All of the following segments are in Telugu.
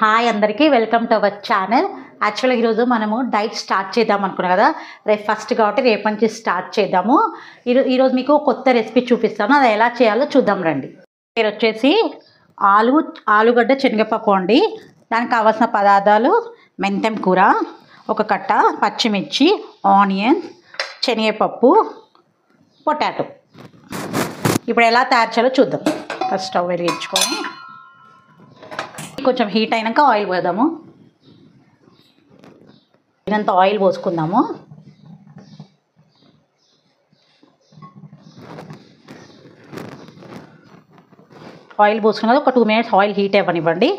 హాయ్ అందరికీ వెల్కమ్ టు అవర్ ఛానల్. యాక్చువల్గా ఈరోజు మనము డైట్ స్టార్ట్ చేద్దాం అనుకున్నాం కదా, రేపు ఫస్ట్ కాబట్టి రేపు నుంచి స్టార్ట్ చేద్దాము. ఈరోజు మీకు కొత్త రెసిపీ చూపిస్తాను, అది ఎలా చేయాలో చూద్దాం రండి. మీరు వచ్చేసి ఆలుగడ్డ శనగపప్పు అండి. దానికి కావాల్సిన పదార్థాలు: మెంతం కూర, ఒక కట్ట పచ్చిమిర్చి, ఆనియన్, శనగపప్పు, పొటాటో. ఇప్పుడు ఎలా తయారు చేయాలో చూద్దాం. ఫస్ట్ స్టవ్ వెలిగించుకొని కొంచెం హీట్ అయినాక ఆయిల్ పోద్దాము. ఇదంతా ఆయిల్ పోసుకుందాము. ఆయిల్ పోసుకున్నది ఒక 2 minutes ఆయిల్ హీట్ అవ్వనివ్వండి.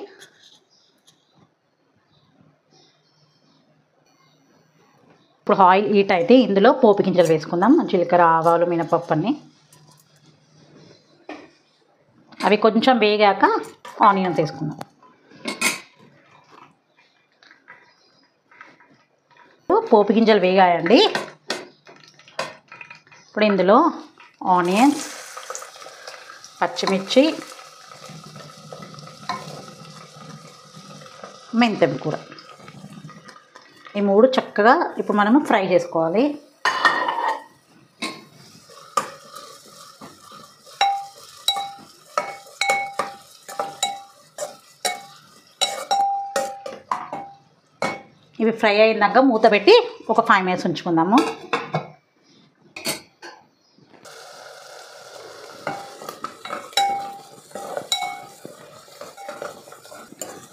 ఇప్పుడు ఆయిల్ హీట్ అయితే ఇందులో పోపు గింజలు వేసుకుందాం. జీలకర్ర, ఆవాలు, మినపప్పు అన్నీ. అవి కొంచెం వేగాక ఆనియన్స్ వేసుకుందాం. పోపు గింజలు వేగాయండి. ఇప్పుడు ఇందులో ఆనియన్స్, పచ్చిమిర్చి, మెంతం కూర, ఈ మూడు చక్కగా ఇప్పుడు మనము ఫ్రై చేసుకోవాలి. ఇవి ఫ్రై అయినాక మూత పెట్టి ఒక 5 minutes ఉంచుకుందాము.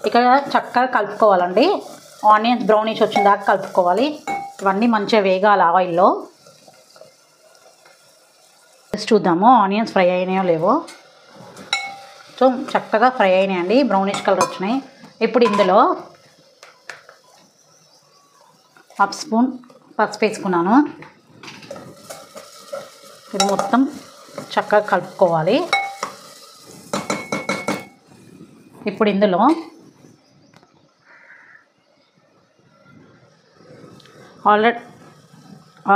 ఇక్కడ చక్కగా కలుపుకోవాలండి. ఆనియన్స్ బ్రౌనిష్ వచ్చిన దాకా కలుపుకోవాలి. ఇవన్నీ మంచిగా వేగాలి ఆయిల్లో. చూద్దాము ఆనియన్స్ ఫ్రై అయినాయో లేవో. సో చక్కగా ఫ్రై అయినాయండి, బ్రౌనిష్ కలర్ వచ్చినాయి. ఇప్పుడు ఇందులో 1/2 స్పూన్ పసుపు వేసుకున్నాను. ఇది మొత్తం చక్కగా కలుపుకోవాలి. ఇప్పుడు ఇందులో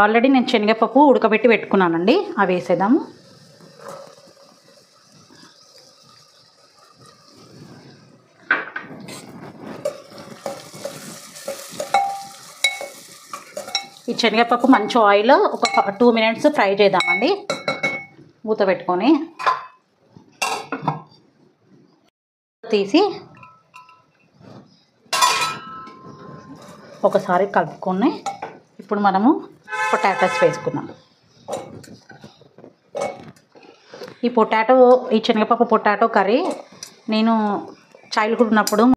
ఆల్రెడీ నేను శనగపప్పు ఉడకబెట్టి పెట్టుకున్నానండి, అవి వేసేద్దాము. ఈ శనగపప్పు మంచి ఆయిల్ ఒక 2 minutes ఫ్రై చేద్దామండి. మూత పెట్టుకొని తీసి ఒకసారి కలుపుకొని ఇప్పుడు మనము పొటాటోస్ వేసుకున్నాం. ఈ శనగపప్పు పొటాటో కర్రీ నేను చైల్డ్హుడ్ ఉన్నప్పుడు